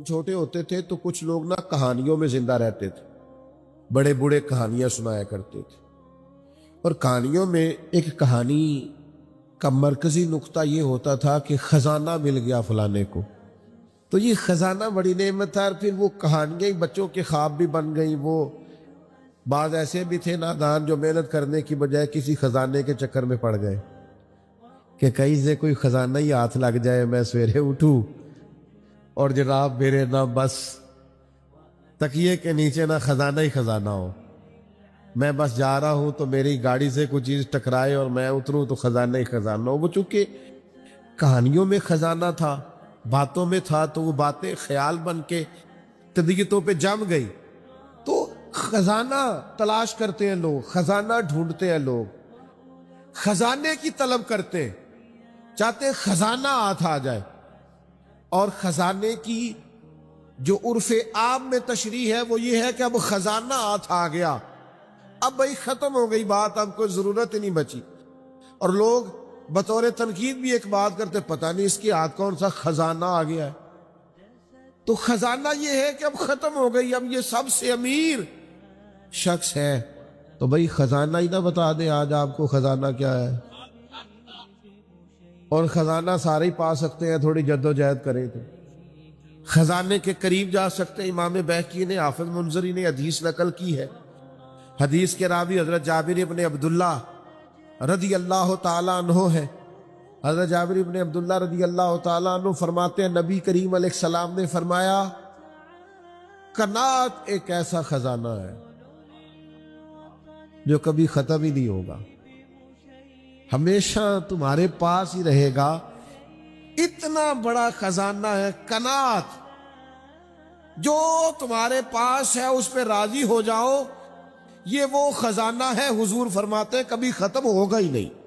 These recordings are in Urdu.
چھوٹے ہوتے تھے تو کچھ لوگ نا کہانیوں میں زندہ رہتے تھے، بڑے بوڑھے کہانیاں سنایا کرتے تھے، اور کہانیوں میں ایک کہانی کا مرکزی نقطہ یہ ہوتا تھا کہ خزانہ مل گیا فلانے کو، تو یہ خزانہ بڑی نعمت تھا، اور پھر وہ کہانیاں بچوں کے خواب بھی بن گئیں۔ وہ بعض ایسے بھی تھے نادان جو محنت کرنے کی بجائے کسی خزانے کے چکر میں پڑ گئے کہ کہیں سے کوئی خزانہ ہی ہاتھ لگ جائے، میں سویرے اٹھوں اور جناب میرے نہ بس تکیے کے نیچے نہ خزانہ ہی خزانہ ہو، میں بس جا رہا ہوں تو میری گاڑی سے کوئی چیز ٹکرائے اور میں اتروں تو خزانہ ہی خزانہ ہو۔ وہ چونکہ کہانیوں میں خزانہ تھا، باتوں میں تھا، تو وہ باتیں خیال بن کے طبیعتوں پہ جم گئی، تو خزانہ تلاش کرتے ہیں لوگ، خزانہ ڈھونڈتے ہیں لوگ، خزانے کی طلب کرتے ہیں، چاہتے ہیں خزانہ ہاتھ آ جائے۔ اور خزانے کی جو عرف عام میں تشریح ہے وہ یہ ہے کہ اب خزانہ ہاتھ آ گیا، اب بھائی ختم ہو گئی بات، اب کوئی ضرورت ہی نہیں بچی۔ اور لوگ بطور تنقید بھی ایک بات کرتے، پتہ نہیں اس کی ہاتھ کون سا خزانہ آ گیا ہے۔ تو خزانہ یہ ہے کہ اب ختم ہو گئی، اب یہ سب سے امیر شخص ہے، تو بھائی خزانہ ہی نہ بتا دے آج آپ کو خزانہ کیا ہے۔ اور خزانہ سارے ہی پا سکتے ہیں، تھوڑی جد و جہد کریں تو خزانے کے قریب جا سکتے ہیں۔ امام بہقی نے، حافظ منذری نے حدیث نقل کی ہے، حدیث کے راوی حضرت جابر ابن عبداللہ رضی اللہ تعالیٰ عنہ ہے۔ حضرت جابر ابن عبداللہ رضی اللہ تعالیٰ عنہ فرماتے ہیں نبی کریم علیہ السلام نے فرمایا، قناعت ایک ایسا خزانہ ہے جو کبھی ختم ہی نہیں ہوگا، ہمیشہ تمہارے پاس ہی رہے گا، اتنا بڑا خزانہ ہے قناعت، جو تمہارے پاس ہے اس پہ راضی ہو جاؤ، یہ وہ خزانہ ہے، حضور فرماتے ہیں کبھی ختم ہوگا ہی نہیں،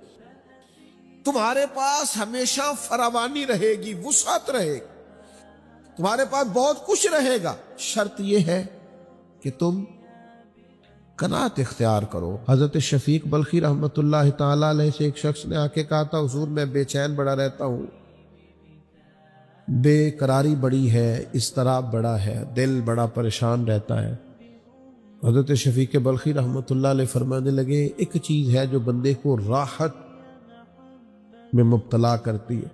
تمہارے پاس ہمیشہ فراوانی رہے گی، وسعت رہے گی، تمہارے پاس بہت کچھ رہے گا، شرط یہ ہے کہ تم قناعت اختیار کرو۔ حضرت شفیق بلخی رحمت اللہ تعالیٰ علیہ سے ایک شخص نے آ کے کہا تھا، حضور میں بے چین بڑا رہتا ہوں، بے قراری بڑی ہے، اضطراب بڑا ہے، دل بڑا پریشان رہتا ہے۔ حضرت شفیق بلخی رحمت اللہ علیہ فرمانے لگے، ایک چیز ہے جو بندے کو راحت میں مبتلا کرتی ہے،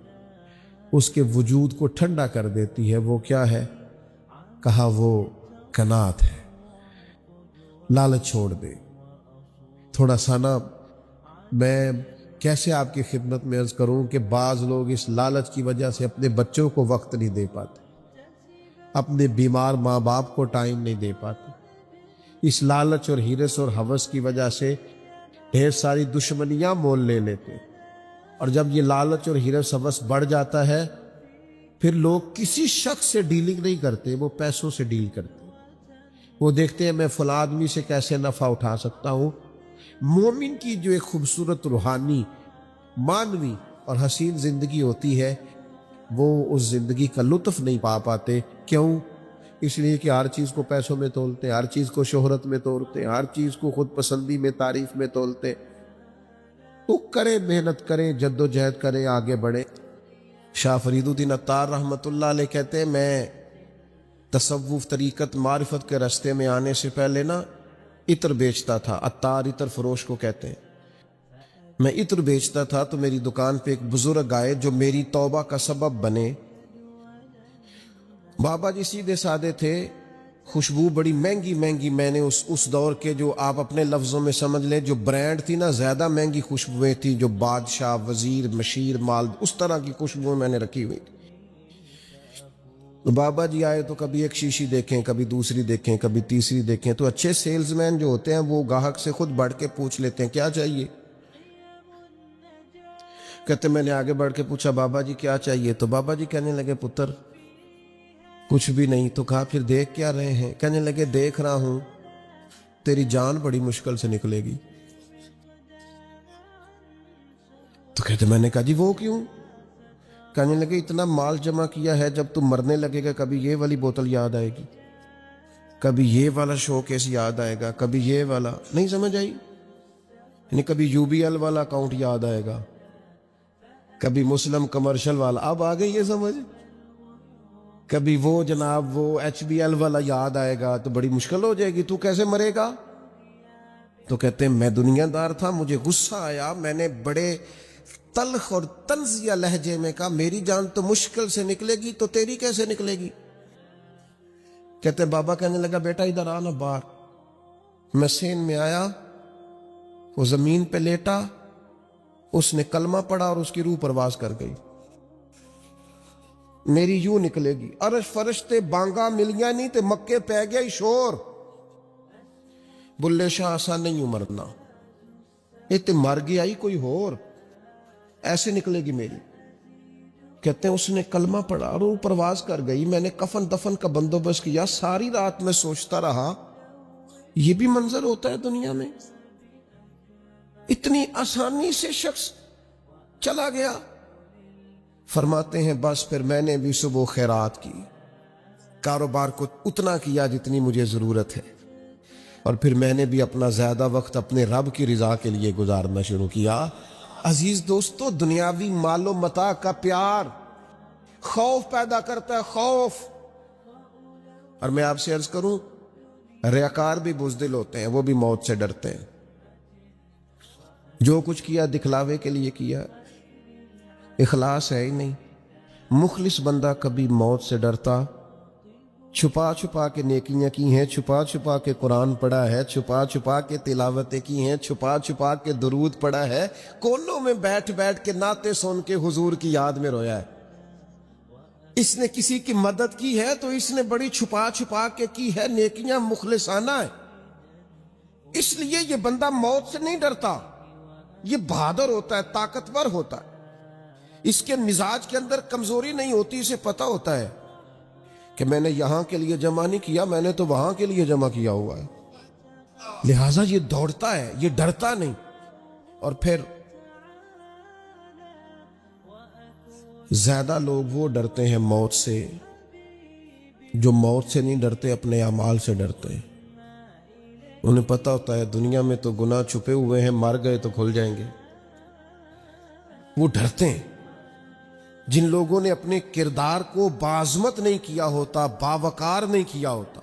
اس کے وجود کو ٹھنڈا کر دیتی ہے، وہ کیا ہے؟ کہا وہ قناعت ہے۔ لالچ چھوڑ دے۔ تھوڑا سا نا میں کیسے آپ کی خدمت میں عرض کروں کہ بعض لوگ اس لالچ کی وجہ سے اپنے بچوں کو وقت نہیں دے پاتے، اپنے بیمار ماں باپ کو ٹائم نہیں دے پاتے، اس لالچ اور ہرس اور ہوس کی وجہ سے ڈھیر ساری دشمنیاں مول لے لیتے، اور جب یہ لالچ اور ہرس ہوس بڑھ جاتا ہے پھر لوگ کسی شخص سے ڈیلنگ نہیں کرتے، وہ پیسوں سے ڈیل کرتے، وہ دیکھتے ہیں میں فلاں آدمی سے کیسے نفع اٹھا سکتا ہوں۔ مومن کی جو ایک خوبصورت روحانی، معنوی اور حسین زندگی ہوتی ہے، وہ اس زندگی کا لطف نہیں پا پاتے۔ کیوں؟ اس لیے کہ ہر چیز کو پیسوں میں تولتے ہیں، ہر چیز کو شہرت میں تولتے ہیں، ہر چیز کو خود پسندی میں، تعریف میں تولتے۔ تو کریں، محنت کریں، جد و جہد کریں، آگے بڑھیں۔ شاہ فرید الدین عطار رحمت اللہ علیہ کہتے ہیں، میں تصوف، طریقت، معرفت کے راستے میں آنے سے پہلے نا عطر بیچتا تھا، عطار عطر فروش کو کہتے ہیں۔ میں عطر بیچتا تھا تو میری دکان پہ ایک بزرگ آئے جو میری توبہ کا سبب بنے۔ بابا جی سیدھے سادے تھے، خوشبو بڑی مہنگی مہنگی، میں نے اس دور کے جو آپ اپنے لفظوں میں سمجھ لیں جو برانڈ تھی نا، زیادہ مہنگی خوشبوئیں تھی، جو بادشاہ، وزیر، مشیر، مال، اس طرح کی خوشبوئیں میں نے رکھی ہوئی تھی۔ بابا جی آئے تو کبھی ایک شیشی دیکھیں، کبھی دوسری دیکھیں، کبھی تیسری دیکھیں، تو اچھے سیلز مین جو ہوتے ہیں وہ گاہک سے خود بڑھ کے پوچھ لیتے ہیں کیا چاہیے۔ کہتے میں نے آگے بڑھ کے پوچھا بابا جی کیا چاہیے، تو بابا جی کہنے لگے پتر کچھ بھی نہیں۔ تو کہا پھر دیکھ کیا رہے ہیں؟ کہنے لگے دیکھ رہا ہوں تیری جان بڑی مشکل سے نکلے گی۔ تو کہتے میں نے کہا جی وہ کیوں؟ کہنے لگے اتنا مال جمع کیا ہے، جب تم مرنے لگے گا کبھی یہ والی بوتل یاد آئے گی، کبھی یہ والا شو کیس یاد آئے گا، کبھی یہ والا، نہیں سمجھ آئی؟ یعنی کبھی یو بی ایل والا اکاؤنٹ یاد آئے گا، کبھی مسلم کمرشل والا، اب آ گئی یہ سمجھ؟ کبھی وہ جناب وہ HBL والا یاد آئے گا تو بڑی مشکل ہو جائے گی، تو کیسے مرے گا؟ تو کہتے ہیں میں دنیا دار تھا، مجھے غصہ آیا، میں نے بڑے تلخ اور طنزیہ لہجے میں کہا میری جان تو مشکل سے نکلے گی تو تیری کیسے نکلے گی؟ کہتے ہیں بابا کہنے لگا بیٹا ادھر آنا باہر. میں سین میں آیا، وہ زمین پہ لیٹا، اس نے کلمہ پڑھا اور اس کی روح پرواز کر گئی. میری یوں نکلے گی، عرش فرشتے بانگا ملیاں نہیں تے مکے پہ گیا ہی شور. بلے شاہ آسان نہیں مرنا، یہ تے مر گیا ہی کوئی ہور، ایسے نکلے گی میری. کہتے ہیں اس نے کلمہ پڑھا اور وہ پرواز کر گئی. میں نے کفن دفن کا بندوبست کیا، ساری رات میں سوچتا رہا یہ بھی منظر ہوتا ہے دنیا میں، اتنی آسانی سے شخص چلا گیا. فرماتے ہیں بس پھر میں نے بھی صبح خیرات کی، کاروبار کو اتنا کیا جتنی مجھے ضرورت ہے، اور پھر میں نے بھی اپنا زیادہ وقت اپنے رب کی رضا کے لیے گزارنا شروع کیا. عزیز دوستو، دنیاوی مال و متاع کا پیار خوف پیدا کرتا ہے، خوف. اور میں آپ سے عرض کروں ریاکار بھی بزدل ہوتے ہیں، وہ بھی موت سے ڈرتے ہیں. جو کچھ کیا دکھلاوے کے لیے کیا، اخلاص ہے ہی نہیں. مخلص بندہ کبھی موت سے ڈرتا، چھپا چھپا کے نیکیاں کی ہیں، چھپا چھپا کے قرآن پڑھا ہے، چھپا چھپا کے تلاوتیں کی ہیں، چھپا چھپا کے درود پڑھا ہے، کونوں میں بیٹھ بیٹھ کے نعتیں سن کے حضور کی یاد میں رویا ہے. اس نے کسی کی مدد کی ہے تو اس نے بڑی چھپا چھپا کے کی ہے، نیکیاں مخلصانہ ہے. اس لیے یہ بندہ موت سے نہیں ڈرتا، یہ بہادر ہوتا ہے، طاقتور ہوتا ہے. اس کے مزاج کے اندر کمزوری نہیں ہوتی، اسے پتہ ہوتا ہے کہ میں نے یہاں کے لیے جمع نہیں کیا، میں نے تو وہاں کے لیے جمع کیا ہوا ہے. لہٰذا یہ دوڑتا ہے، یہ ڈرتا نہیں. اور پھر زیادہ لوگ وہ ڈرتے ہیں موت سے جو موت سے نہیں ڈرتے، اپنے اعمال سے ڈرتے ہیں. انہیں پتہ ہوتا ہے دنیا میں تو گناہ چھپے ہوئے ہیں، مر گئے تو کھل جائیں گے. وہ ڈرتے ہیں. جن لوگوں نے اپنے کردار کو بعظمت نہیں کیا ہوتا، باوقار نہیں کیا ہوتا،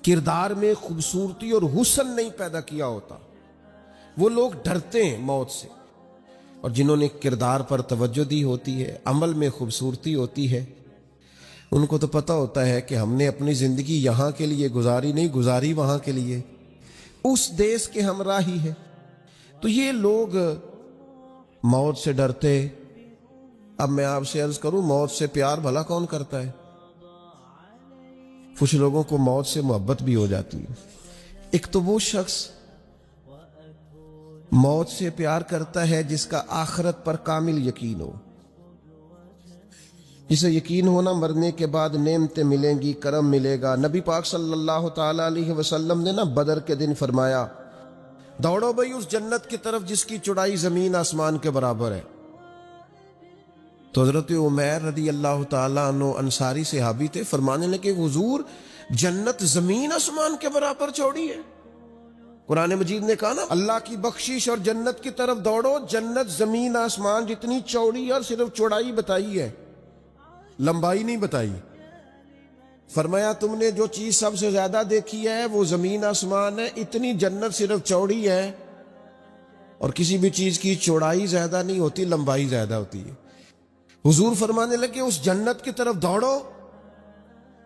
کردار میں خوبصورتی اور حسن نہیں پیدا کیا ہوتا، وہ لوگ ڈرتے ہیں موت سے. اور جنہوں نے کردار پر توجہ دی ہوتی ہے، عمل میں خوبصورتی ہوتی ہے، ان کو تو پتہ ہوتا ہے کہ ہم نے اپنی زندگی یہاں کے لیے گزاری نہیں، گزاری وہاں کے لیے، اس دیس کے ہمراہی ہے. تو یہ لوگ موت سے ڈرتے. اب میں آپ سے عرض کروں موت سے پیار بھلا کون کرتا ہے؟ کچھ لوگوں کو موت سے محبت بھی ہو جاتی ہے. ایک تو وہ شخص موت سے پیار کرتا ہے جس کا آخرت پر کامل یقین ہو، جسے یقین ہونا مرنے کے بعد نعمتیں ملیں گی، کرم ملے گا. نبی پاک صلی اللہ تعالی علیہ وسلم نے بدر کے دن فرمایا دوڑو بھائی اس جنت کی طرف جس کی چوڑائی زمین آسمان کے برابر ہے. تو حضرت عمیر رضی اللہ تعالیٰ عنہ انصاری صحابی تھے، فرمانے لگے حضور جنت زمین آسمان کے برابر چوڑی ہے. قرآن مجید نے کہا نا اللہ کی بخشش اور جنت کی طرف دوڑو، جنت زمین آسمان جتنی چوڑی ہے، اور صرف چوڑائی بتائی ہے، لمبائی نہیں بتائی. فرمایا تم نے جو چیز سب سے زیادہ دیکھی ہے وہ زمین آسمان ہے، اتنی جنت صرف چوڑی ہے. اور کسی بھی چیز کی چوڑائی زیادہ نہیں ہوتی، لمبائی زیادہ ہوتی ہے. حضور فرمانے لگے اس جنت کی طرف دوڑو.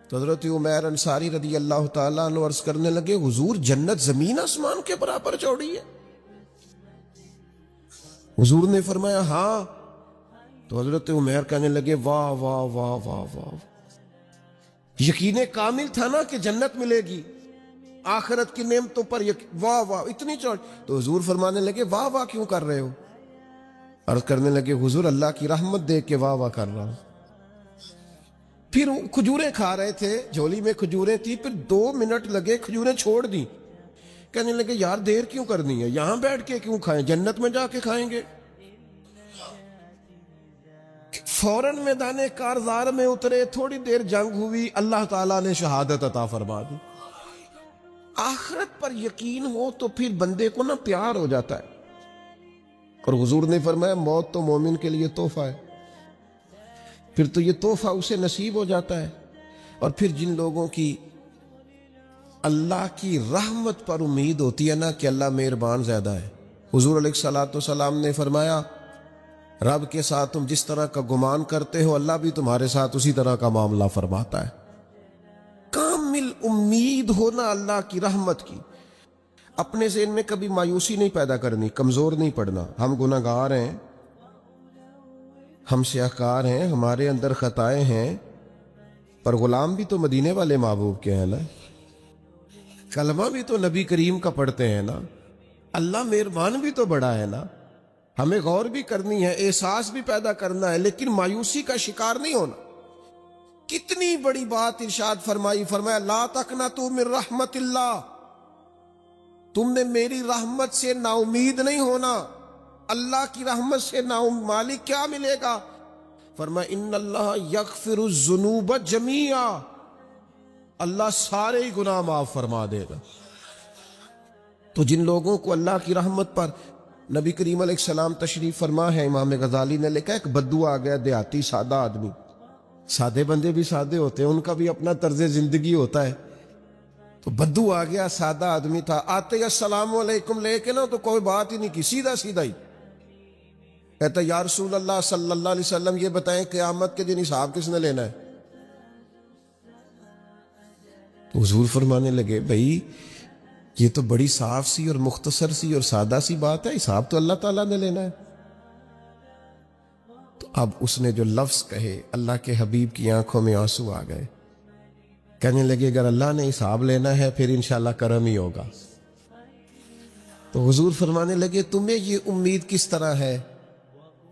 تو حضرت عمیر انصاری رضی اللہ تعالیٰ عنہ عرض کرنے لگے حضور جنت زمین آسمان کے برابر چوڑی ہے؟ حضور نے فرمایا ہاں. تو حضرت عمیر کہنے لگے واہ واہ واہ واہ واہ، یقین کامل تھا نا کہ جنت ملے گی، آخرت کی نعمتوں پر واہ واہ اتنی چوڑی. تو حضور فرمانے لگے واہ واہ کیوں کر رہے ہو؟ عرض کرنے لگے حضور اللہ کی رحمت دیکھ کے واہ واہ کر رہا ہوں. پھر کھجوریں کھا رہے تھے، جھولی میں کھجوریں تھی، پھر 2 منٹ لگے کھجوریں چھوڑ دی. کہنے لگے یار دیر کیوں کرنی ہے، یہاں بیٹھ کے کیوں کھائیں، جنت میں جا کے کھائیں گے. فوراً میدان کارزار میں اترے، تھوڑی دیر جنگ ہوئی، اللہ تعالیٰ نے شہادت عطا فرما دی. آخرت پر یقین ہو تو پھر بندے کو پیار ہو جاتا ہے. اور حضور نے فرمایا موت تو مومن کے لیے تحفہ ہے. پھر تو یہ تحفہ اسے نصیب ہو جاتا ہے۔ اور پھر جن لوگوں کی اللہ کی رحمت پر امید ہوتی ہے نا کہ اللہ مہربان زیادہ ہے، حضور علیہ الصلوۃ والسلام نے فرمایا رب کے ساتھ تم جس طرح کا گمان کرتے ہو اللہ بھی تمہارے ساتھ اسی طرح کا معاملہ فرماتا ہے۔ کامل امید ہونا اللہ کی رحمت کی، اپنے ذہن میں کبھی مایوسی نہیں پیدا کرنی، کمزور نہیں پڑنا۔ ہم گناہ گار ہیں، ہم سیاہکار ہیں، ہمارے اندر خطائیں ہیں، پر غلام بھی تو مدینے والے محبوب کے ہیں نا، کلمہ بھی تو نبی کریم کا پڑھتے ہیں نا، اللہ مہربان بھی تو بڑا ہے نا۔ ہمیں غور بھی کرنی ہے، احساس بھی پیدا کرنا ہے، لیکن مایوسی کا شکار نہیں ہونا۔ کتنی بڑی بات ارشاد فرمایا لا تقنطوا من رحمت اللہ، تم نے میری رحمت سے نا امید نہیں ہونا۔ اللہ کی رحمت سے نا مالک کیا ملے گا؟ فرمایا ان اللہ یغفر الذنوب جمیعا، اللہ سارے ہی گناہ معاف فرما دے گا۔ تو جن لوگوں کو اللہ کی رحمت پر نبی کریم علیہ السلام تشریف فرما ہے، امام غزالی نے لکھا ایک بدو آ گیا، دیہاتی سادہ آدمی، سادے بندے بھی سادے ہوتے ہیں، ان کا بھی اپنا طرز زندگی ہوتا ہے۔ تو بدو آ گیا، سادہ آدمی تھا، آتے السلام علیکم لے کے نا تو کوئی بات ہی نہیں کی، سیدھا سیدھا ہی کہتا یا رسول اللہ صلی اللہ علیہ وسلم یہ بتائیں قیامت کے دن حساب کس نے لینا ہے؟ تو حضور فرمانے لگے بھائی یہ تو بڑی صاف سی اور مختصر سی اور سادہ سی بات ہے، حساب تو اللہ تعالیٰ نے لینا ہے۔ تو اب اس نے جو لفظ کہے اللہ کے حبیب کی آنکھوں میں آنسو آ گئے، کہنے لگے اگر اللہ نے حساب لینا ہے پھر انشاءاللہ کرم ہی ہوگا۔ تو حضور فرمانے لگے تمہیں یہ امید کس طرح ہے؟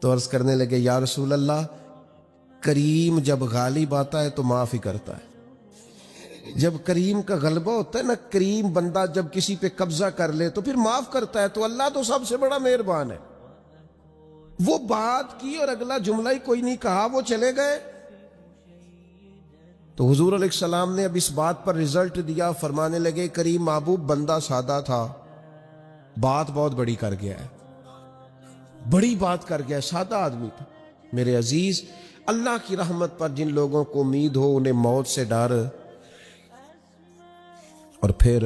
تو عرض کرنے لگے یا رسول اللہ کریم جب غالب آتا ہے تو معاف ہی کرتا ہے۔ جب کریم کا غلبہ ہوتا ہے نا، کریم بندہ جب کسی پہ قبضہ کر لے تو پھر معاف کرتا ہے، تو اللہ تو سب سے بڑا مہربان ہے۔ وہ بات کی اور اگلا جملہ ہی کوئی نہیں کہا، وہ چلے گئے۔ تو حضور علیہ السلام نے اب اس بات پر رزلٹ دیا، فرمانے لگے کریم محبوب بندہ سادہ تھا، بات بہت بڑی کر گیا ہے، بڑی بات کر گیا ہے، سادہ آدمی تھا۔ میرے عزیز اللہ کی رحمت پر جن لوگوں کو امید ہو انہیں موت سے ڈر، اور پھر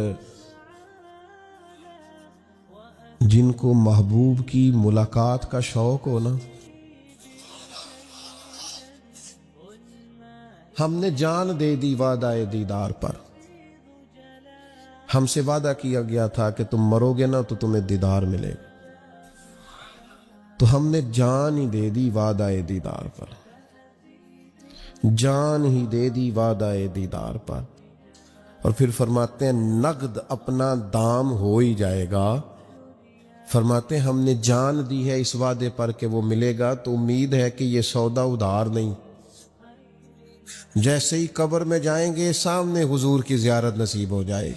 جن کو محبوب کی ملاقات کا شوق ہو نا، ہم نے جان دے دی وعدہ دیدار پر، ہم سے وعدہ کیا گیا تھا کہ تم مرو گے نا تو تمہیں دیدار ملے گا، تو ہم نے جان ہی دے دی وعدہ دیدار پر، جان ہی دے دی وعدہ دیدار پر۔ اور پھر فرماتے ہیں نقد اپنا دام ہو ہی جائے گا، فرماتے ہیں ہم نے جان دی ہے اس وعدے پر کہ وہ ملے گا، تو امید ہے کہ یہ سودا ادھار نہیں۔ جیسے ہی قبر میں جائیں گے سامنے حضور کی زیارت نصیب ہو جائے،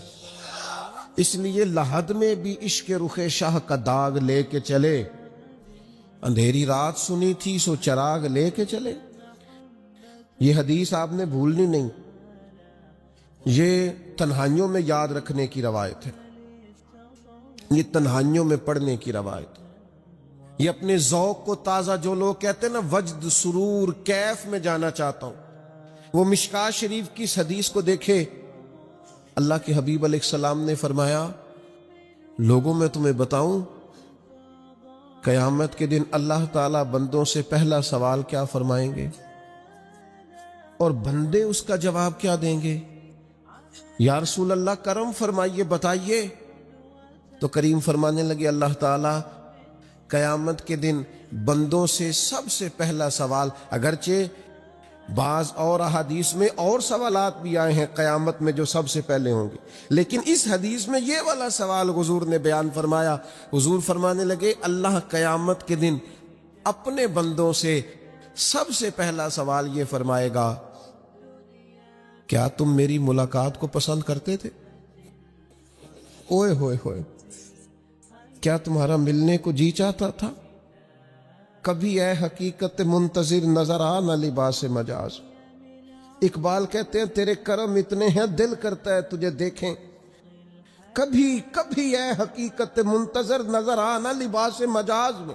اس لیے لحد میں بھی عشق رخ شاہ کا داغ لے کے چلے، اندھیری رات سنی تھی سو چراغ لے کے چلے۔ یہ حدیث آپ نے بھولنی نہیں، یہ تنہائیوں میں یاد رکھنے کی روایت ہے، یہ تنہائیوں میں پڑھنے کی روایت ہے۔ یہ اپنے ذوق کو تازہ، جو لوگ کہتے ہیں نا وجد سرور کیف میں جانا چاہتا ہوں، وہ مشکات شریف کی اس حدیث کو دیکھے۔ اللہ کے حبیب علیہ السلام نے فرمایا لوگوں میں تمہیں بتاؤں قیامت کے دن اللہ تعالیٰ بندوں سے پہلا سوال کیا فرمائیں گے، اور بندے اس کا جواب کیا دیں گے؟ یا رسول اللہ کرم فرمائیے، بتائیے۔ تو کریم فرمانے لگے اللہ تعالیٰ قیامت کے دن بندوں سے سب سے پہلا سوال، اگرچہ بعض اور احادیث میں اور سوالات بھی آئے ہیں قیامت میں جو سب سے پہلے ہوں گے، لیکن اس حدیث میں یہ والا سوال حضور نے بیان فرمایا۔ حضور فرمانے لگے اللہ قیامت کے دن اپنے بندوں سے سب سے پہلا سوال یہ فرمائے گا کیا تم میری ملاقات کو پسند کرتے تھے؟ اوئے ہوئے ہوئے، کیا تمہارا ملنے کو جی چاہتا تھا؟ کبھی اے حقیقت منتظر نظر آ نہ لباس مجاز۔ اقبال کہتے ہیں تیرے کرم اتنے ہیں دل کرتا ہے تجھے دیکھیں، کبھی کبھی اے حقیقت منتظر نظر آ نہ لباس مجاز میں۔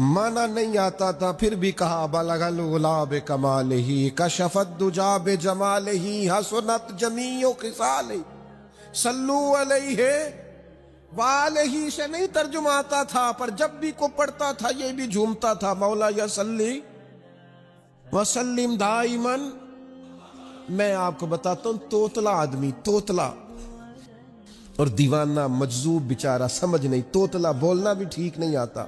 مانا نہیں آتا تھا پھر بھی کہا بلغ العلا بکمالہ کشفت دجا بجمالہ حسنت جمیع خصالہ صلو علیہ والہ سے نہیں ترجمہ آتا تھا، پر جب بھی کو پڑھتا تھا یہ بھی جھومتا تھا، مولا یا صلی وسلم دائما۔ میں آپ کو بتاتا ہوں، توتلا آدمی، توتلا اور دیوانہ مجذوب بیچارہ، سمجھ نہیں، توتلا بولنا بھی ٹھیک نہیں آتا۔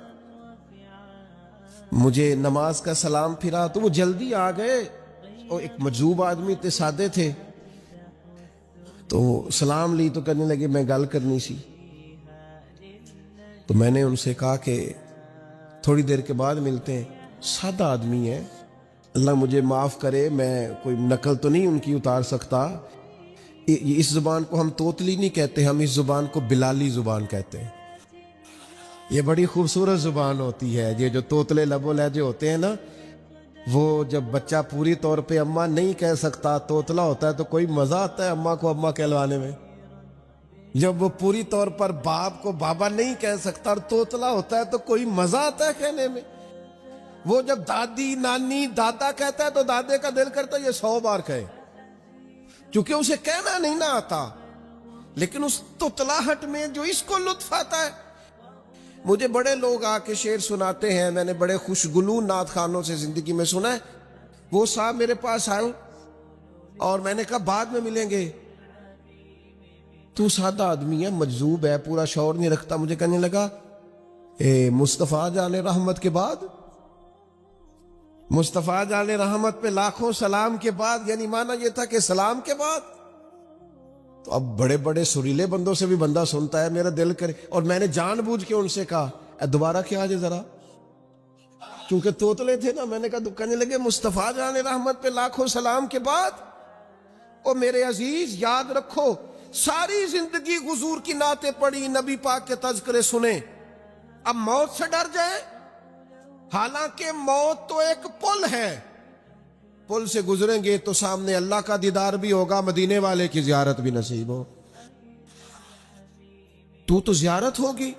مجھے نماز کا سلام پھرا تو وہ جلدی آ گئے، اور ایک مجذوب آدمی تھے، سادے تھے، تو سلام لی تو کہنے لگے میں گل کرنی سی۔ تو میں نے ان سے کہا کہ تھوڑی دیر کے بعد ملتے ہیں، سادہ آدمی ہے، اللہ مجھے معاف کرے، میں کوئی نقل تو نہیں ان کی اتار سکتا، اس زبان کو ہم توتلی نہیں کہتے، ہم اس زبان کو بلالی زبان کہتے ہیں۔ یہ بڑی خوبصورت زبان ہوتی ہے، یہ جو توتلے لب و لہجے ہوتے ہیں نا، وہ جب بچہ پوری طور پہ اماں نہیں کہہ سکتا، توتلا ہوتا ہے، تو کوئی مزہ آتا ہے اماں کو اماں کہلوانے میں۔ جب وہ پوری طور پر باپ کو بابا نہیں کہہ سکتا اور توتلا ہوتا ہے تو کوئی مزہ آتا ہے کہنے میں۔ وہ جب دادی، نانی، دادا کہتا ہے تو دادے کا دل کرتا ہے یہ 100 بار کہے، کیونکہ اسے کہنا نہیں نہ آتا، لیکن اس توتلاہٹ میں جو اس کو لطف آتا ہے۔ مجھے بڑے لوگ آ کے شعر سناتے ہیں، میں نے بڑے خوشگلو نعت خانوں سے زندگی میں سنا ہے۔ وہ صاحب میرے پاس آئے اور میں نے کہا بعد میں ملیں گے، تو سادہ آدمی ہے، مجذوب ہے، پورا شعور نہیں رکھتا۔ مجھے کہنے لگا مصطفیٰ جان رحمت کے بعد، مصطفیٰ جان رحمت پہ لاکھوں سلام کے بعد، یعنی مانا یہ تھا کہ سلام کے بعد۔ تو اب بڑے بڑے سریلے بندوں سے بھی بندہ سنتا ہے، میرا دل کرے، اور میں نے جان بوجھ کے ان سے کہا دوبارہ کیا آجے ذرا، کیونکہ توتلے تھے نا۔ میں نے کہا، کہنے لگے مصطفیٰ جان رحمت پہ لاکھوں سلام کے بعد، اور میرے عزیز یاد رکھو، ساری زندگی حضور کی نعتیں پڑھی، نبی پاک کے تذکرے سنے، اب موت سے ڈر جائے؟ حالانکہ موت تو ایک پل ہے، پل سے گزریں گے تو سامنے اللہ کا دیدار بھی ہوگا، مدینے والے کی زیارت بھی نصیب ہو، تو زیارت ہوگی،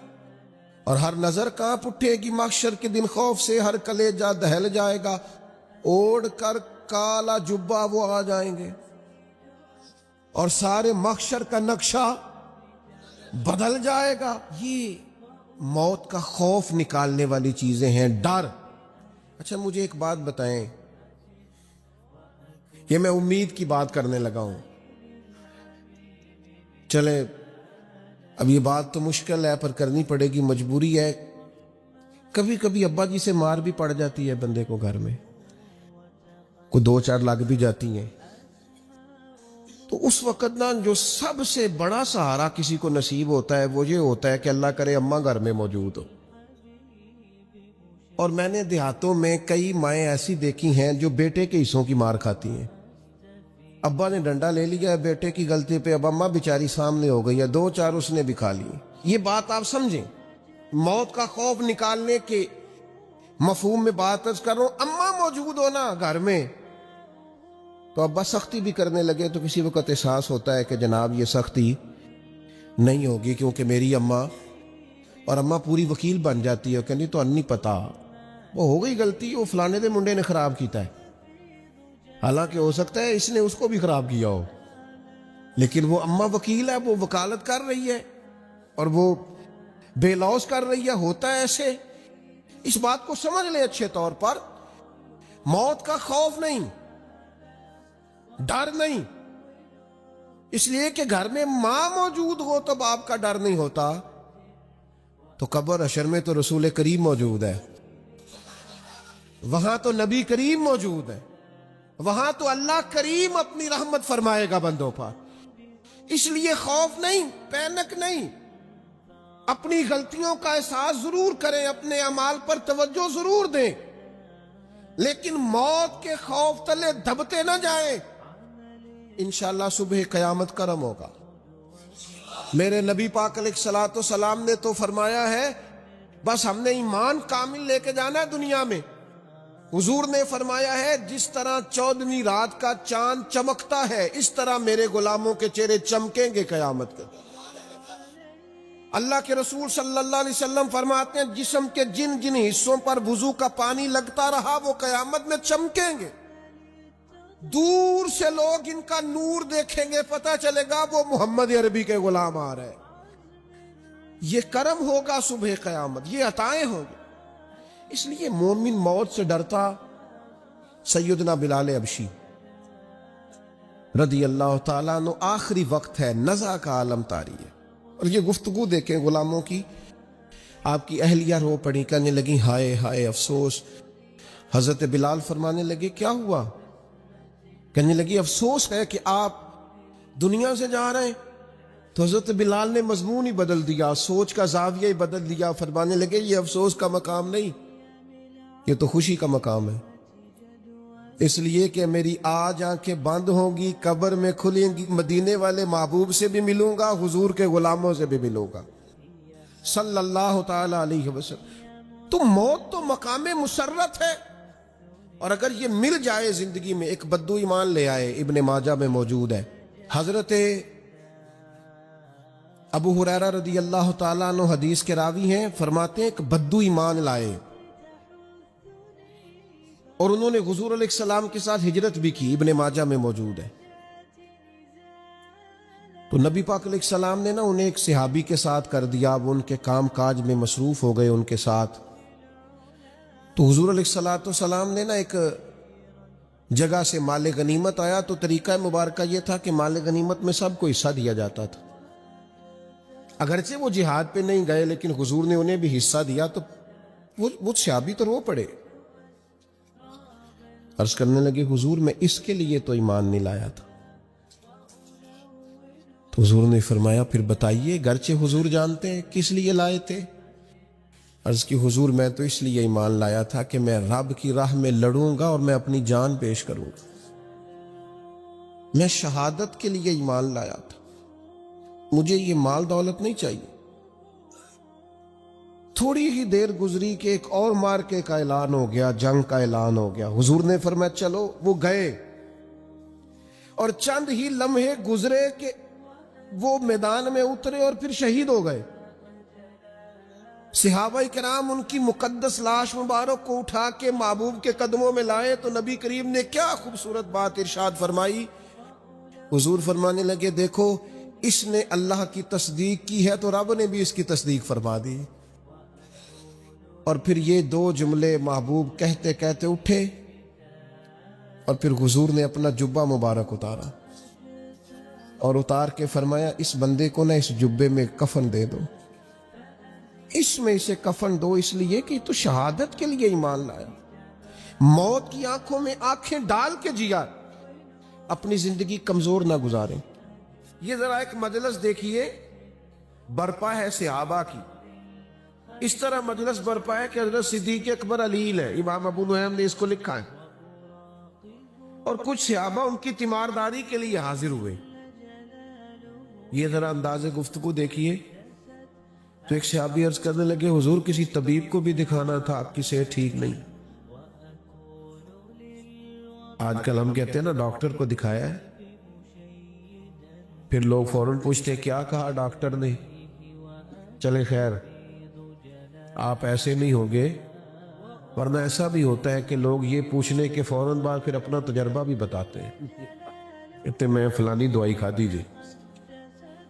اور ہر نظر کانپ اٹھے گی محشر کے دن خوف سے، ہر کلیجہ دہل جائے گا، اوڑھ کر کالا جبہ وہ آ جائیں گے، اور سارے محشر کا نقشہ بدل جائے گا۔ یہ موت کا خوف نکالنے والی چیزیں ہیں، ڈر۔ اچھا مجھے ایک بات بتائیں، یہ میں امید کی بات کرنے لگا ہوں، چلے اب یہ بات تو مشکل ہے پر کرنی پڑے گی، مجبوری ہے۔ کبھی کبھی ابا جی سے مار بھی پڑ جاتی ہے بندے کو، گھر میں کوئی 2-4 لگ بھی جاتی ہیں، تو اس وقت نا جو سب سے بڑا سہارا کسی کو نصیب ہوتا ہے وہ یہ ہوتا ہے کہ اللہ کرے اماں گھر میں موجود ہو۔ اور میں نے دیہاتوں میں کئی مائیں ایسی دیکھی ہیں جو بیٹے کے حصوں کی مار کھاتی ہیں۔ ابا نے ڈنڈا لے لیا بیٹے کی غلطی پہ، اب اماں بیچاری سامنے ہو گئی ہے، 2-4 اس نے بھی کھا لی۔ یہ بات آپ سمجھیں، موت کا خوف نکالنے کے مفہوم میں بات عرض کر رہا ہوں۔ اماں موجود ہونا گھر میں تو ابا سختی بھی کرنے لگے تو کسی وقت احساس ہوتا ہے کہ جناب یہ سختی نہیں ہوگی، کیونکہ میری اماں، اور اماں پوری وکیل بن جاتی ہے، کہنی تو نہیں پتا، وہ ہو گئی غلطی، وہ فلانے دے منڈے نے خراب کیتا ہے، حالانکہ ہو سکتا ہے اس نے اس کو بھی خراب کیا ہو، لیکن وہ اماں وکیل ہے، وہ وکالت کر رہی ہے اور وہ بے لوث کر رہی ہے۔ ہوتا ہے ایسے، اس بات کو سمجھ لیں اچھے طور پر، موت کا خوف نہیں، ڈر نہیں، اس لیے کہ گھر میں ماں موجود ہو تو باپ کا ڈر نہیں ہوتا، تو قبر حشر میں تو رسول کریم موجود ہے، وہاں تو نبی کریم موجود ہے، وہاں تو اللہ کریم اپنی رحمت فرمائے گا بندوں پر۔ اس لیے خوف نہیں، پینک نہیں، اپنی غلطیوں کا احساس ضرور کریں، اپنے اعمال پر توجہ ضرور دیں، لیکن موت کے خوف تلے دبتے نہ جائیں۔ انشاءاللہ صبح قیامت کرم ہوگا۔ میرے نبی پاک علیہ الصلوۃ والسلام نے تو فرمایا ہے بس ہم نے ایمان کامل لے کے جانا ہے دنیا میں۔ حضور نے فرمایا ہے جس طرح 14ویں رات کا چاند چمکتا ہے اس طرح میرے غلاموں کے چہرے چمکیں گے قیامت کے۔ اللہ کے رسول صلی اللہ علیہ وسلم فرماتے ہیں جسم کے جن جن حصوں پر وضو کا پانی لگتا رہا وہ قیامت میں چمکیں گے، دور سے لوگ ان کا نور دیکھیں گے، پتہ چلے گا وہ محمد عربی کے غلام آ رہے. یہ کرم ہوگا صبح قیامت، یہ عطائیں ہوں گی. اس لیے مومن موت سے ڈرتا. سیدنا بلال حبشی رضی اللہ تعالیٰ عنہ، آخری وقت ہے، نزع کا عالم طاری ہے. اور یہ گفتگو دیکھیں غلاموں کی. آپ کی اہلیہ رو پڑی، کہنے لگی ہائے ہائے افسوس. حضرت بلال فرمانے لگے کیا ہوا؟ کہنے لگی افسوس ہے کہ آپ دنیا سے جا رہے ہیں. تو حضرت بلال نے مضمون ہی بدل دیا، سوچ کا زاویہ ہی بدل دیا. فرمانے لگے یہ افسوس کا مقام نہیں، یہ تو خوشی کا مقام ہے. اس لیے کہ میری آج آنکھیں بند ہوں گی، قبر میں کھلیں گی، مدینے والے محبوب سے بھی ملوں گا، حضور کے غلاموں سے بھی ملوں گا صلی اللہ تعالی علیہ وسلم. تو موت تو مقام مسرت ہے، اور اگر یہ مل جائے زندگی میں. ایک بدو ایمان لے آئے، ابن ماجہ میں موجود ہے. حضرت ابو ہریرہ رضی اللہ تعالیٰ عنہ حدیث کے راوی ہیں، فرماتے ہیں ایک بدو ایمان لائے اور انہوں نے حضور علیہ السلام کے ساتھ ہجرت بھی کی. ابن ماجہ میں موجود ہے. تو نبی پاک علیہ السلام نے نا انہیں ایک صحابی کے ساتھ کر دیا، وہ ان کے کام کاج میں مصروف ہو گئے ان کے ساتھ. تو حضور علیہ السلام نے نا ایک جگہ سے مال غنیمت آیا، تو طریقہ مبارکہ یہ تھا کہ مال غنیمت میں سب کو حصہ دیا جاتا تھا. اگرچہ وہ جہاد پہ نہیں گئے لیکن حضور نے انہیں بھی حصہ دیا. تو وہ صحابی تو رو پڑے، عرض کرنے لگے حضور میں اس کے لیے تو ایمان نہیں لایا تھا. تو حضور نے فرمایا پھر بتائیے. گرچہ حضور جانتے ہیں کس لیے لائے تھے. عرض کی حضور میں تو اس لیے ایمان لایا تھا کہ میں رب کی راہ میں لڑوں گا اور میں اپنی جان پیش کروں گا. میں شہادت کے لیے ایمان لایا تھا، مجھے یہ مال دولت نہیں چاہیے. تھوڑی ہی دیر گزری کہ ایک اور مارکے کا اعلان ہو گیا، جنگ کا اعلان ہو گیا. حضور نے فرمایا چلو. وہ گئے اور چند ہی لمحے گزرے کہ وہ میدان میں اترے اور پھر شہید ہو گئے. صحابہ کرام ان کی مقدس لاش مبارک کو اٹھا کے محبوب کے قدموں میں لائے. تو نبی کریم نے کیا خوبصورت بات ارشاد فرمائی. حضور فرمانے لگے دیکھو اس نے اللہ کی تصدیق کی ہے تو رب نے بھی اس کی تصدیق فرما دی. اور پھر یہ دو جملے محبوب کہتے کہتے اٹھے اور پھر حضور نے اپنا جبہ مبارک اتارا اور اتار کے فرمایا اس بندے کو نہ اس جبے میں کفن دے دو، اس میں اسے کفن دو، اس لیے کہ تو شہادت کے لیے ایمان لایا. موت کی آنکھوں میں آنکھیں ڈال کے جیا، اپنی زندگی کمزور نہ گزاریں. یہ ذرا ایک مجلس دیکھیے برپا ہے صحابہ کی. اس طرح مجلس برپا ہے کہ حضرت صدیق اکبر علیل ہے، امام ابو نعیم نے اس کو لکھا ہے، اور کچھ صحابہ ان کی تیمارداری کے لیے حاضر ہوئے. یہ ذرا انداز گفتگو دیکھیے. تو ایک صحابی عرض کرنے لگے حضور کسی طبیب کو بھی دکھانا تھا، آپ کی صحت ٹھیک نہیں. آج کل ہم کہتے ہیں نا ڈاکٹر کو دکھایا ہے، پھر لوگ فوراً پوچھتے کیا کہا ڈاکٹر نے. چلے خیر آپ ایسے نہیں ہوگے، ورنہ ایسا بھی ہوتا ہے کہ لوگ یہ پوچھنے کے فوراً بعد پھر اپنا تجربہ بھی بتاتے ہیں. کہتے میں فلانی دوائی کھا دیجیے،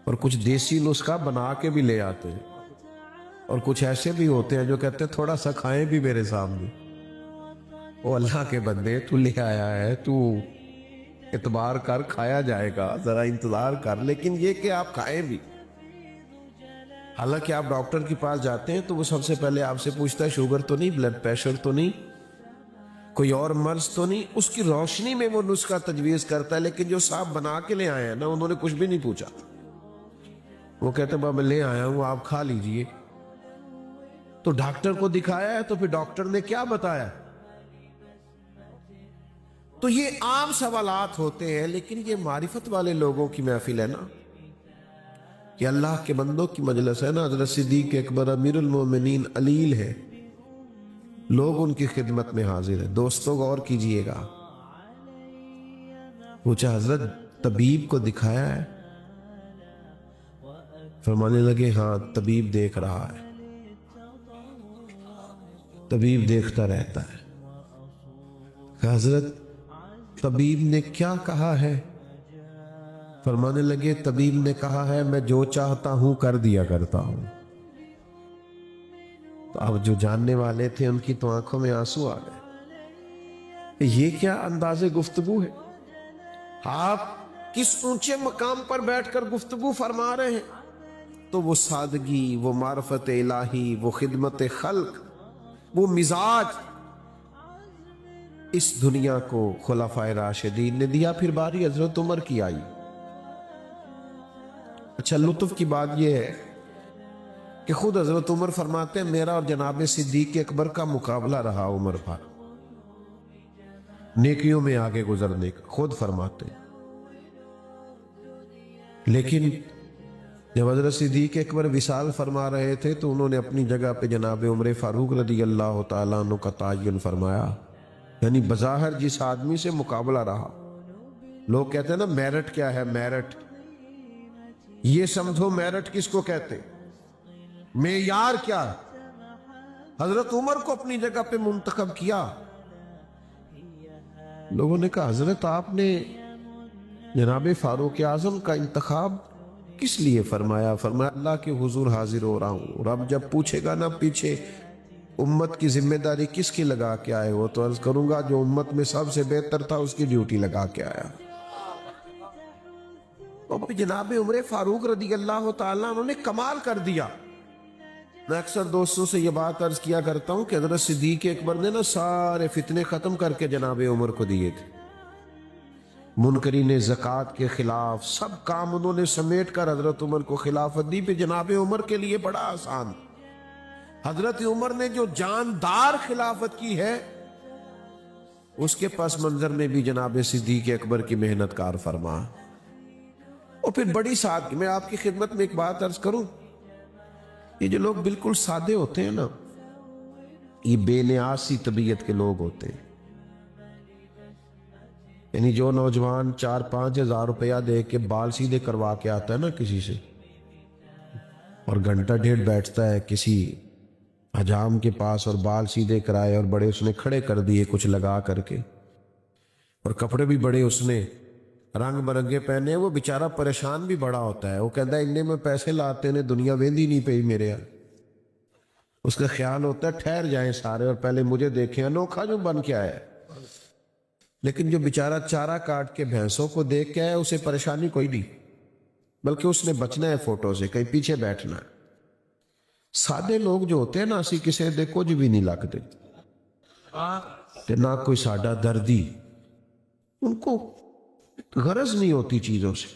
اور کچھ دیسی نسخہ بنا کے بھی لے آتے ہیں. اور کچھ ایسے بھی ہوتے ہیں جو کہتے ہیں تھوڑا سا کھائیں بھی میرے سامنے. وہ اللہ کے بندے تو لے آیا ہے، تو اعتبار کر، کھایا جائے گا، ذرا انتظار کر. لیکن یہ کہ آپ کھائیں بھی، حالانکہ آپ ڈاکٹر کے پاس جاتے ہیں تو وہ سب سے پہلے آپ سے پوچھتا ہے شوگر تو نہیں، بلڈ پریشر تو نہیں، کوئی اور مرض تو نہیں. اس کی روشنی میں وہ نسخہ تجویز کرتا ہے. لیکن جو صاحب بنا کے لے آئے ہیں نا، انہوں نے کچھ بھی نہیں پوچھا. وہ کہتے ہیں میں لے آیا ہوں آپ کھا لیجئے. تو ڈاکٹر کو دکھایا ہے تو پھر ڈاکٹر نے کیا بتایا. تو یہ عام سوالات ہوتے ہیں، لیکن یہ معرفت والے لوگوں کی محفل ہے نا، کہ اللہ کے بندوں کی مجلس ہے نا. حضرت صدیق اکبر امیر المومنین علیل ہے، لوگ ان کی خدمت میں حاضر ہیں. دوستوں غور کیجئے گا. پوچھا حضرت طبیب کو دکھایا ہے؟ فرمانے لگے ہاں طبیب دیکھ رہا ہے، طبیب دیکھتا رہتا ہے۔ کہ حضرت طبیب نے کیا کہا ہے؟ فرمانے لگے طبیب نے کہا ہے میں جو چاہتا ہوں کر دیا کرتا ہوں۔ تو اب جو جاننے والے تھے ان کی تو آنکھوں میں آنسو آ گئے کہ یہ کیا انداز گفتگو ہے، آپ کس اونچے مقام پر بیٹھ کر گفتگو فرما رہے ہیں؟ تو وہ سادگی، وہ معرفت الہی، وہ خدمت خلق، وہ مزاج اس دنیا کو خلفائے راشدین نے دیا۔ پھر باری حضرت عمر کی آئی۔ اچھا لطف کی بات یہ ہے کہ خود حضرت عمر فرماتے ہیں میرا اور جناب صدیق اکبر کا مقابلہ رہا عمر پر نیکیوں میں آگے گزرنے کا، خود فرماتے ہیں۔ لیکن جب حضرت صدیق اکبر وصال فرما رہے تھے تو انہوں نے اپنی جگہ پہ جناب عمر فاروق رضی اللہ تعالیٰ عنہ کا تعین فرمایا، یعنی بظاہر جس آدمی سے مقابلہ رہا، لوگ کہتے ہیں نا میرٹ کیا ہے، میرٹ یہ سمجھو میرٹ کس کو کہتے، معیار کیا ہے؟ حضرت عمر کو اپنی جگہ پہ منتخب کیا۔ لوگوں نے کہا حضرت آپ نے جناب فاروق اعظم کا انتخاب کس لیے فرمایا؟ فرمایا اللہ کے حضور حاضر ہو رہا ہوں، رب جب پوچھے گا نا پیچھے امت کی ذمہ داری کس کی لگا کے آئے ہو، تو عرض کروں گا جو امت میں سب سے بہتر تھا اس کی ڈیوٹی لگا کے آیا۔ اور جناب عمر فاروق رضی اللہ تعالیٰ انہوں نے کمال کر دیا۔ میں اکثر دوستوں سے یہ بات عرض کیا کرتا ہوں کہ حضرت صدیق اکبر نے نا سارے فتنے ختم کر کے جناب عمر کو دیے تھے۔ منکرین زکوٰۃ کے خلاف سب کام انہوں نے سمیٹ کر حضرت عمر کو خلافت دی۔ پہ جناب عمر کے لیے بڑا آسان، حضرت عمر نے جو جاندار خلافت کی ہے اس کے پس منظر میں بھی جناب صدیق اکبر کی محنت کار فرما۔ اور پھر بڑی سادگی، میں آپ کی خدمت میں ایک بات عرض کروں، یہ جو لوگ بالکل سادے ہوتے ہیں نا، یہ بے نیاز سی طبیعت کے لوگ ہوتے ہیں۔ یعنی جو نوجوان 4-5 ہزار روپیہ دے کے بال سیدھے کروا کے آتا ہے نا کسی سے، اور گھنٹہ ڈیڑھ بیٹھتا ہے کسی حجام کے پاس اور بال سیدھے کرائے اور بڑے اس نے کھڑے کر دیے کچھ لگا کر کے، اور کپڑے بھی بڑے اس نے رنگ برنگے پہنے، وہ بیچارہ پریشان بھی بڑا ہوتا ہے۔ وہ کہتا ہے انہیں میں پیسے لاتے نے دنیا ویندی نہیں پئی میرے یہاں۔ اس کا خیال ہوتا ہے ٹھہر جائیں سارے اور پہلے مجھے دیکھیں انوکھا جو بن کے آیا ہے۔ لیکن جو بیچارہ چارہ کاٹ کے بھینسوں کو دیکھ کے آیا اسے پریشانی کوئی نہیں، بلکہ اس نے بچنا ہے فوٹو سے، کہیں پیچھے بیٹھنا ہے۔ سادے لوگ جو ہوتے ہیں نا اسی کسے دے کچھ بھی نہیں لگتے، نہ کوئی ساڈا دردی، ان کو غرض نہیں ہوتی چیزوں سے۔